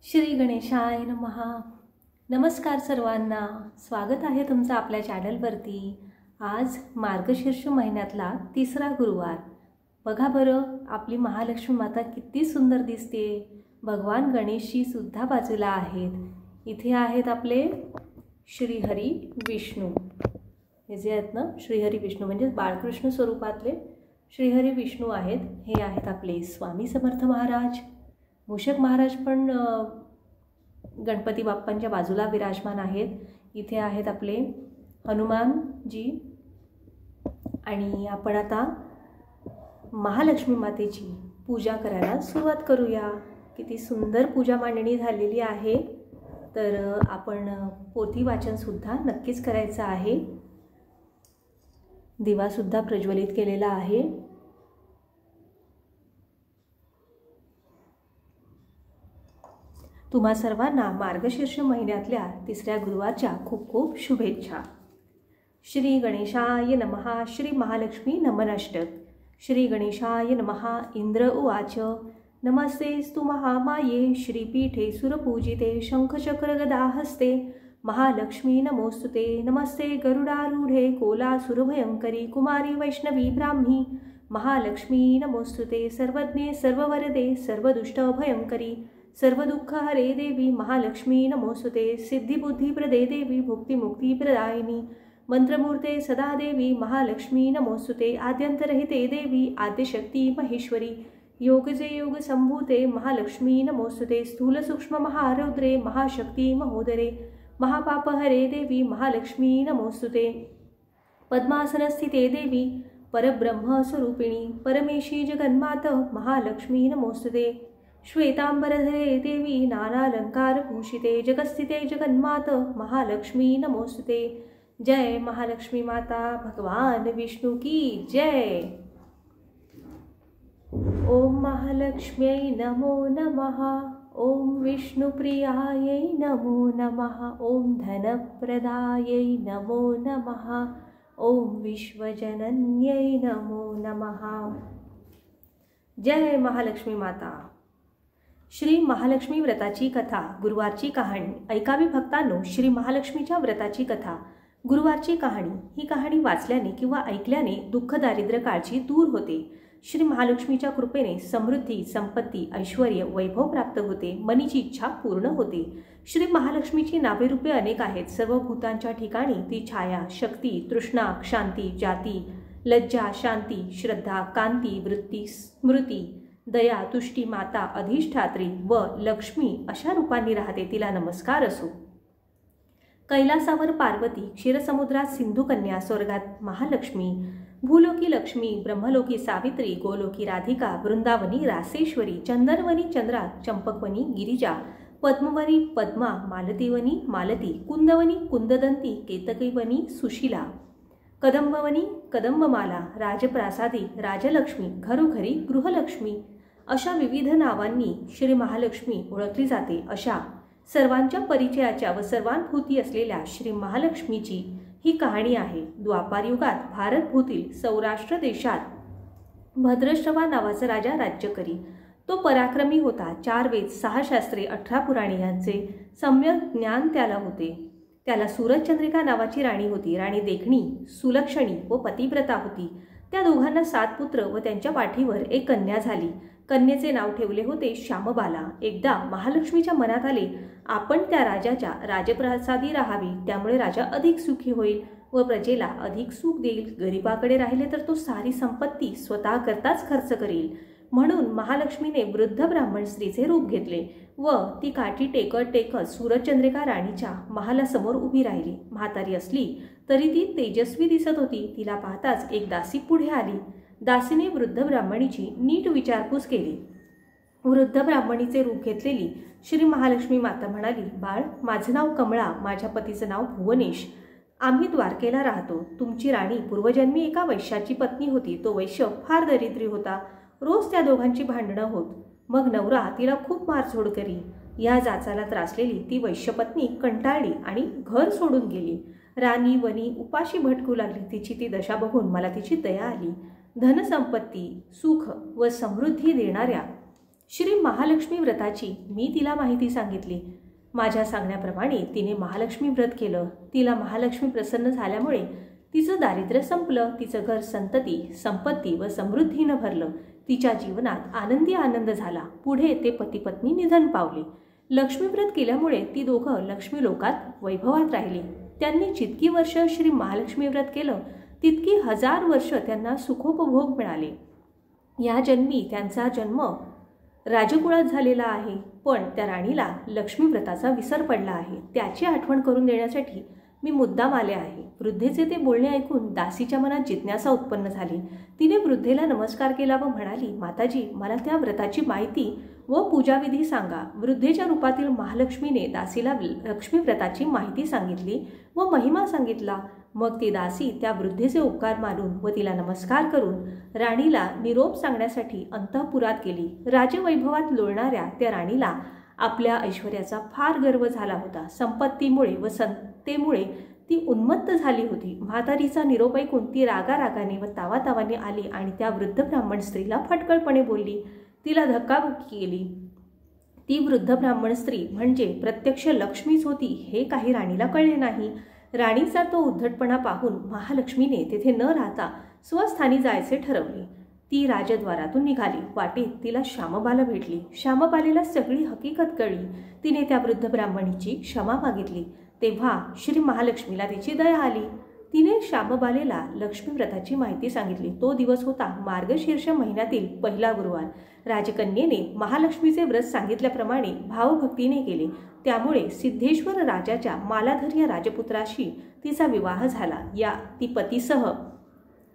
श्री गणेशाय नमः। नमस्कार सर्वांना, स्वागत आहे तुमचं आपल्या चॅनलवरती। आज मार्गशीर्ष महिन्यातला तिसरा गुरुवार। बघा बरं, आपली महालक्ष्मी माता किती सुंदर दिसते। भगवान गणेशजी सुद्धा बाजूला आहेत। इथे आहेत आपले श्रीहरी विष्णू। हे जे आहेत ना, श्रीहरी विष्णू म्हणजे बाळकृष्ण स्वरूपातले श्रीहरी विष्णू आहेत। हे आहेत आपले स्वामी समर्थ महाराज। मूषक महाराज पण गणपती बाप्पांच्या बाजूला विराजमान आहेत। इथे आहेत आपले हनुमानजी। आणि आपण आता महालक्ष्मी मातेची पूजा करायला सुरुवात करूया। किती सुंदर पूजा मांडणी झालेली आहे। तर आपण पोथी वाचन सुद्धा नक्कीच करायचं आहे। दिवा सुद्धा प्रज्वलित केलेला आहे। तुम्हा सर्वांना मार्गशीर्ष महिन्यातल्या तिसऱ्या गुरुवारच्या खूप खूप शुभेच्छा। श्री गणेशाय नमः। श्री महालक्ष्मी नमनाष्टक। श्री गणेशाय नमः। इंद्र उवाच नमस्तेस्तु महामाये श्रीपीठे सुरपूजिते शंखचक्र गदा हस्ते महालक्ष्मी नमोस्तुते। नमस्ते गरुडारूढे कोलासुरभयंकरी कुमारी वैष्णवी ब्राह्मी महालक्ष्मी नमोस्तुते। सर्वज्ञे सर्ववरदे सर्वदुष्टभयंकरी सर्वदुःखहरे देवी महालक्ष्मी नमोस्तुते। सिद्धिबुद्धिप्रदे देवी भुक्तिमुक्तिप्रदायिनी मंत्रमूर्ते सदा देवी महालक्ष्मी नमोस्तुते। आद्यंतरहिते देवी आद्यशक्ती महेश्वरी योगजे योग संभूते महालक्ष्मी नमोस्तुते। स्थूल सूक्ष्म महारौद्रे महाशक्ती महोदरे महापापहरे देवी महालक्ष्मी नमोस्तुते। पद्मासनस्थिते देवी परब्रह्म स्वरूपिणी परमेशी जगन्मात महालक्ष्मी नमोस्तुते। श्वेतांबरधरे देवी नानालंकार भूषिते जगस्थिते जगन्मात महालक्ष्मी नमोस्तुते। जय महालक्ष्मी माता, भगवान विष्णु की जय। ओम महालक्ष्म्यै नमो नमः। ओम विष्णुप्रियायै नमो नमः। ओम धनप्रदायै नमो नमः। ओम विश्वजनन्यै नमो नमः। जय महालक्ष्मी माता। श्री महालक्ष्मी व्रताची कथा, गुरुवारची कहाणी ऐकावी भक्तांनो। श्री महालक्ष्मीच्या व्रताची कथा, गुरुवारची कहाणी। ही कहाणी वाचल्याने किंवा ऐकल्याने दुःख दारिद्र्य काळजी दूर होते। श्री महालक्ष्मीच्या कृपेने समृद्धी संपत्ती ऐश्वर्य वैभव प्राप्त होते। मनीची इच्छा पूर्ण होते। श्री महालक्ष्मीची नावे रूपे अनेक आहेत। सर्व भूतांच्या ठिकाणी ती छाया शक्ती तृष्णा शांती जाती लज्जा शांती श्रद्धा कांती वृत्ती स्मृती दया तुष्टी माता अधिष्ठात्री व लक्ष्मी अशा रूपांनी राहते। तिला नमस्कार असो। कैलासावर पार्वती, क्षीरसमुद्रात सिंधुकन्या, स्वर्गात महालक्ष्मी, भूलोकी लक्ष्मी, ब्रह्मलोकी सावित्री, गोलोकी राधिका, वृंदावनी रासेश्वरी, चंदनवनी चंद्रा, चंपकवनी गिरिजा, पद्मवनी पद्मा, मालतीवनी मालती, कुंदवनी कुंददंती, केतकीवनी सुशीला, कदंबवनी कदंबमाला, राजप्रासादी राजलक्ष्मी, घरोघरी गृहलक्ष्मी अशा विविध नावांनी श्री महालक्ष्मी ओळखली जाते। अशा सर्वांच्या परिचयाच्या व सर्वांभूती असलेल्या श्री महालक्ष्मीची ही कहाणी आहे। द्वापार युगात भारतभूतील सौराष्ट्र देशात भद्रश्रवा नावाचा राजा राज्य करी। तो पराक्रमी होता। 4 वेद 6 शास्त्रे 18 पुराणे यांचे सम्यक ज्ञान त्याला होते। त्याला सूरजचंद्रिका नावाची राणी होती। राणी देखणी सुलक्षणी व पतिव्रता होती। त्या दोघांना 7 पुत्र व त्यांच्या पाठीवर एक कन्या झाली। कन्येचे नाव ठेवले होते श्यामबाला। एकदा महालक्ष्मीच्या मनात आले आपण त्या राजाच्या राजप्रासादी राहावे, त्यामुळे राजा अधिक सुखी होईल व प्रजेला अधिक सुख देईल। गरीबाकडे राहिले तर तो सारी संपत्ती स्वतः करताच खर्च करेल। म्हणून महालक्ष्मीने वृद्ध ब्राह्मण स्त्रीचे रूप घेतले व ती काठी टेकत टेकत सूरजचंद्रिका राणीच्या महालासमोर उभी राहिली। म्हातारी असली तरी ती तेजस्वी दिसत होती। तिला पाहताच एक दासी पुढे आली। दासीने वृद्ध ब्राह्मणीची नीट विचारपूस केली। वृद्ध ब्राह्मणीचे रूप घेतलेली श्री महालक्ष्मी माता म्हणाली, बाळ, माझे नाव कमळा, माझ्या पतीचं नाव भुवनेश, आम्ही द्वारकेला राहतो। तुमची राणी पूर्वजन्मी एका वैश्याची पत्नी होती। तो वैश्य फार दरिद्री होता। रोज त्या दोघांची भांडणं होत। मग नवरा तिला खूप मारझोड करी। या जाचाला त्रासलेली ती वैश्यपत्नी कंटाळली आणि घर सोडून गेली। राणी वनी उपाशी भटकू लागली। तिची ती दशा बघून मला तिची दया आली। धनसंपत्ती सुख व समृद्धी देणाऱ्या श्री महालक्ष्मी व्रताची मी तिला माहिती सांगितली. माझ्या सांगण्याप्रमाणे तिने महालक्ष्मी व्रत केलं. तिला महालक्ष्मी प्रसन्न झाल्यामुळे तिचं दारिद्र्य संपलं. तिचं घर संतती, संपत्ती व समृद्धीनं भरलं. तिच्या जीवनात आनंदी आनंद झाला. पुढे ते पती पत्नी निधन पावले. लक्ष्मी व्रत केल्यामुळे ती दोघं लक्ष्मी लोकात वैभवात राहिली. त्यांनी जितकी वर्ष श्री महालक्ष्मी व्रत केलं तितकी 1000 वर्ष त्यांना सुखोपभोग मिळाले. या जन्मी त्यांचा जन्म राजकुळात झालेला आहे, पण त्या राणीला लक्ष्मी व्रताचा विसर पडला आहे. त्याची आठवण करून देण्यासाठी मी मुद्दाम आले आहे. वृद्धेचे ते बोलणे ऐकून दासीच्या मनात जिज्ञासा उत्पन्न झाली. तिने वृद्धेला नमस्कार केला व म्हणाली, माताजी, मला त्या व्रताची माहिती व पूजाविधी सांगा. वृद्धेच्या रूपातील महालक्ष्मीने दासीला लक्ष्मी व्रताची माहिती सांगितली व महिमा सांगितला. मग ती दासी त्या वृद्धेचे उपकार मानून व तिला नमस्कार करून राणीला निरोप सांगण्यासाठी अंतःपुरात गेली. राजवैभवात लोळणाऱ्या त्या राणीला आपल्या ऐश्वर्याचा फार गर्व झाला होता. संपत्तीमुळे व सत्तेमुळे ती उन्मत्त झाली होती. म्हातारीचा निरोप ऐकून ती रागारागाने व तावातावाने आली आणि त्या वृद्ध ब्राह्मण स्त्रीला फटकळपणे बोलली. तिला धक्काबुक्की केली. ती वृद्ध ब्राह्मण स्त्री म्हणजे प्रत्यक्ष लक्ष्मीच होती हे काही राणीला कळले नाही. राणीचा तो उद्धटपणा पाहून महालक्ष्मीने तेथे न राहता स्वस्थानी जायचे ठरवले. ती राजद्वारातून निघाली. वाटेत तिला श्यामबाला भेटली. श्यामबालेला सगळी हकीकत कळली. तिने त्या वृद्ध ब्राह्मणीची क्षमा मागितली. तेव्हा श्री महालक्ष्मीला तिची दया आली. तिने श्यामबालेला लक्ष्मी व्रताची माहिती सांगितली. तो दिवस होता मार्गशीर्ष महिन्यातील पहिला गुरुवार. राजकन्येने महालक्ष्मीचे व्रत सांगितल्याप्रमाणे भावभक्तीने केले. त्यामुळे सिद्धेश्वर राजाच्या मालाधर या राजपुत्राशी तिचा विवाह झाला. ती पतीसह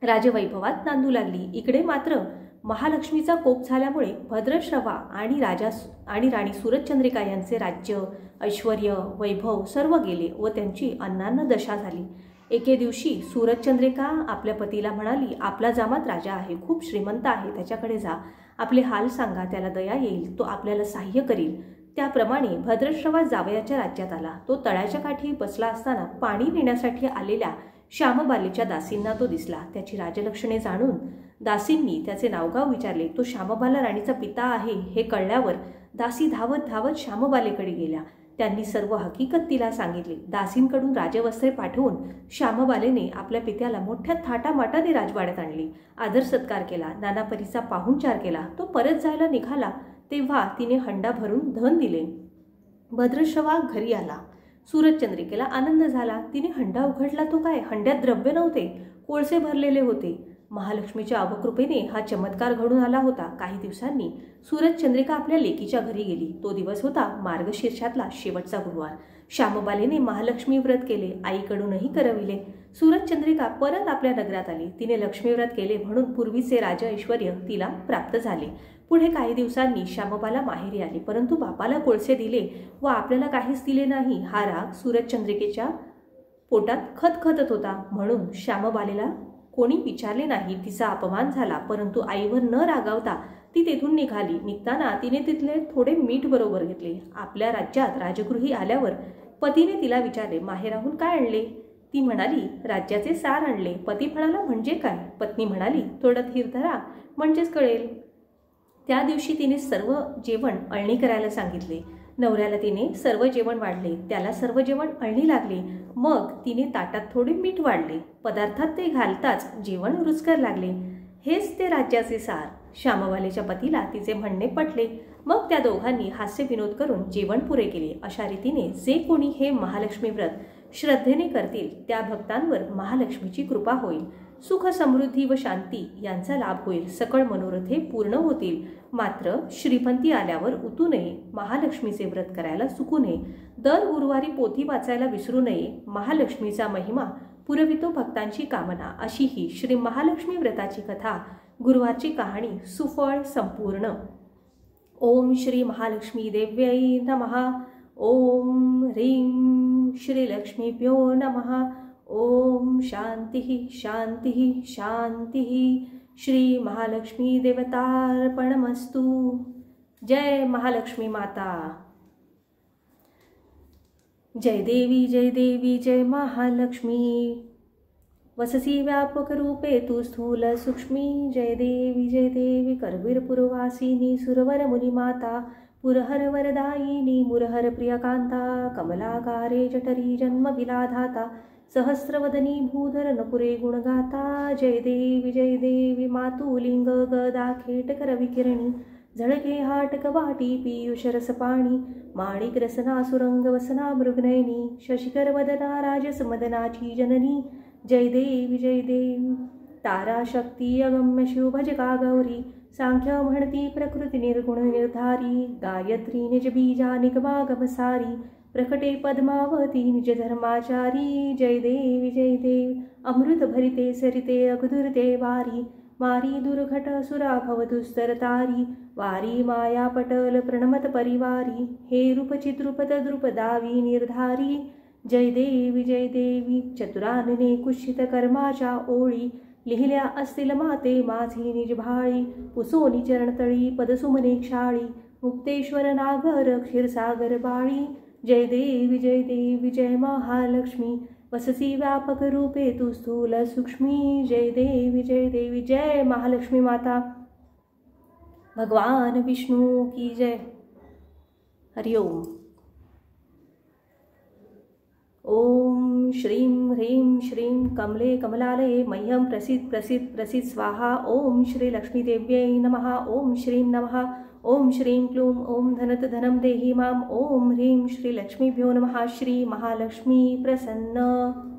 राजवैभवात नांदू लागली. इकडे मात्र महालक्ष्मीचा कोप झाल्यामुळे भद्रश्रवा आणि राणी सूरजचंद्रिका यांचे राज्य, ऐश्वर, वैभव सर्व गेले व त्यांची अन्नान्न दशा झाली. एके दिवशी सूरजचंद्रिका आपल्या पतीला म्हणाली, आपला जामात राजा आहे, खूप श्रीमंत आहे, त्याच्याकडे जा, आपले हाल सांगा, त्याला दया येईल, तो आपल्याला सहाय्य करील. त्याप्रमाणे भद्रश्रवा जावयाच्या राज्यात आला. तो तळ्याच्या काठी बसला असताना पाणी नेण्यासाठी आलेल्या श्यामबालेच्या दासींना तो दिसला. त्याची राजलक्षणे जाणून दासींनी त्याचे नावगाव विचारले. तो श्यामबाला राणीचा पिता आहे हे कळल्यावर दासी धावत धावत श्यामबालेकडे गेल्या. त्यांनी सर्व हकीकत तिला सांगितली. दासींकडून राजवस्त्रे पाठवून श्यामबालेने आपल्या पित्याला मोठ्या थाटामाटाने राजवाड्यात आणले. आदर सत्कार केला. नानापरीचा पाहुणचार केला. तो परत जायला निघाला तेव्हा तिने हंडा भरून धन दिले. भद्रश्रवा घरी आला. सूरजचंद्रिकेला आनंद झाला. तिने हंडा उघडला तो काय, हंड्यात द्रव्य नव्हते, कोळसे भरलेले होते. महालक्ष्मीच्या अवकृपेने हा चमत्कार घडून आला होता. काही दिवसांनी सूरजचंद्रिका आपल्या लेकीच्या घरी गेली. तो दिवस होता मार्गशीर्षातला शेवटचा गुरुवार. श्यामबालेने महालक्ष्मी व्रत केले. आईकडूनही करविले. सूरजचंद्रिका परत आपल्या नगरात आली. तिने लक्ष्मी व्रत केले म्हणून पूर्वीचे राज ऐश्वर तिला प्राप्त झाले. पुढे काही दिवसांनी श्यामबाला माहेरी आली, परंतु बापाला कोळसे दिले व आपल्याला काहीच दिले नाही. हा राग सूरजचंद्रिकेच्या पोटात खतखतत होता. म्हणून श्यामबालेला कोणी विचारले नाही. तिचा अपमान झाला, परंतु आईवर न रागावता ती तेथून निघाली. निघताना तिने तिथले थोडे मीठ बरोबर घेतले. आपल्या राज्यात राजगृही आल्यावर पतीने तिला विचारले, माहेराहून काय आणले? ती म्हणाली, राज्याचे सार आणले. पती म्हणाला, म्हणजे काय? पत्नी म्हणाली, थोडं धीर धरा, म्हणजेच कळेल. त्या दिवशी तिने सर्व जेवण अळणी करायला सांगितले. नवऱ्याला तिने सर्व जेवण वाढले. त्याला सर्व जेवण अळणी लागले. मग तिने ताटात थोडे मीठ वाढले. पदार्थात ते घालताच जेवण रुचकर लागले. हेच ते राज्याचे सार. श्यामबालेच्या पतीला तिचे म्हणणे पटले. मग त्या दोघांनी हास्य विनोद करून जेवण पुरे केले. अशा रीतीने जे कोणी हे महालक्ष्मी व्रत श्रद्धेने करतील त्या भक्तांवर महालक्ष्मीची कृपा होईल. सुख, समृद्धी व शांती यांचा लाभ होईल. सकळ मनोरथे पूर्ण होतील. मात्र श्रीमंती आल्यावर उतू नये. महालक्ष्मीचे व्रत करायला चुकू नये. दर गुरुवारी पोथी वाचायला विसरू नये. महालक्ष्मीचा महिमा पुरवितो भक्तांची कामना. अशी ही श्री महालक्ष्मी व्रताची कथा, गुरुवारची कहाणी सुफळ संपूर्ण. ओम श्री महालक्ष्मी देव्यै नमः. ओम ह्रीं श्री लक्ष्मीभ्यो नमः. ओम शांती शांती शांती. श्री महालक्ष्मी देवतार्पणमस्तु. जय महालक्ष्मी माता. जय देवी जय देवी जय महालक्ष्मी. वससी व्यापक रूपे तू स्थूल सूक्ष्मी जय देवी करवीरपुरवासिनी सुरवर मुनिमाता पुरहर वरदायिनी मुरहर प्रियकांता कमलाकारे जठरी जन्म विलाधाता सहस्रवदनी भूधर नपुरे गुणगाता जय देवी मातुलिंग गदा खेटकर विकिरणी झळके हाटक वाटी पीयूष रसपाणी माणिक रसना सुरंग वसना मृगनयनी शशिकर वदना राजस मदनाची जननी जय देवी तारा शक्ती अगम्य शिव भजका गौरी सांख्य म्हणती प्रकृती निर्गुण निर्धारी गायत्री निज बीजा निगमागम सारी प्रकटे पद्मावती निज धर्माचारी जय देवी अमृत भरिते सरिते अगधुरते वारी मारी दुर्घट सुरा भवदुस्तर तारी वारी माया पटल प्रणमत परिवारी हे रूप चिद्रुपद द्रुपदावी निर्धारी जय देवी चतुरानने कुशित कर्माच्या ओळी लिहिल्या असतील माते माझी निज भाळी पुसोनी चरणतळी पदसुमने क्षाळी मुक्तेश्वर नागर क्षीरसागर बाळी जय देवी जय महालक्ष्मी वससी व्यापक रूपे तू स्थूल सूक्ष्मी जय देवी जय महालक्ष्मी माता भगवान विष्णु की जय। हरिओम। ओम श्रीं ह्रीं श्रीं कमले कमलालये मह्यं प्रसीद स्वाहा। ओम श्री लक्ष्मीदेव्यै नमः। ओम श्रीं नमः। ओम श्रीं क्लूं ओम धनं देहि माम्। ओम ह्रीं श्री लक्ष्मीभ्यो नमः। श्री महालक्ष्मी प्रसन्न।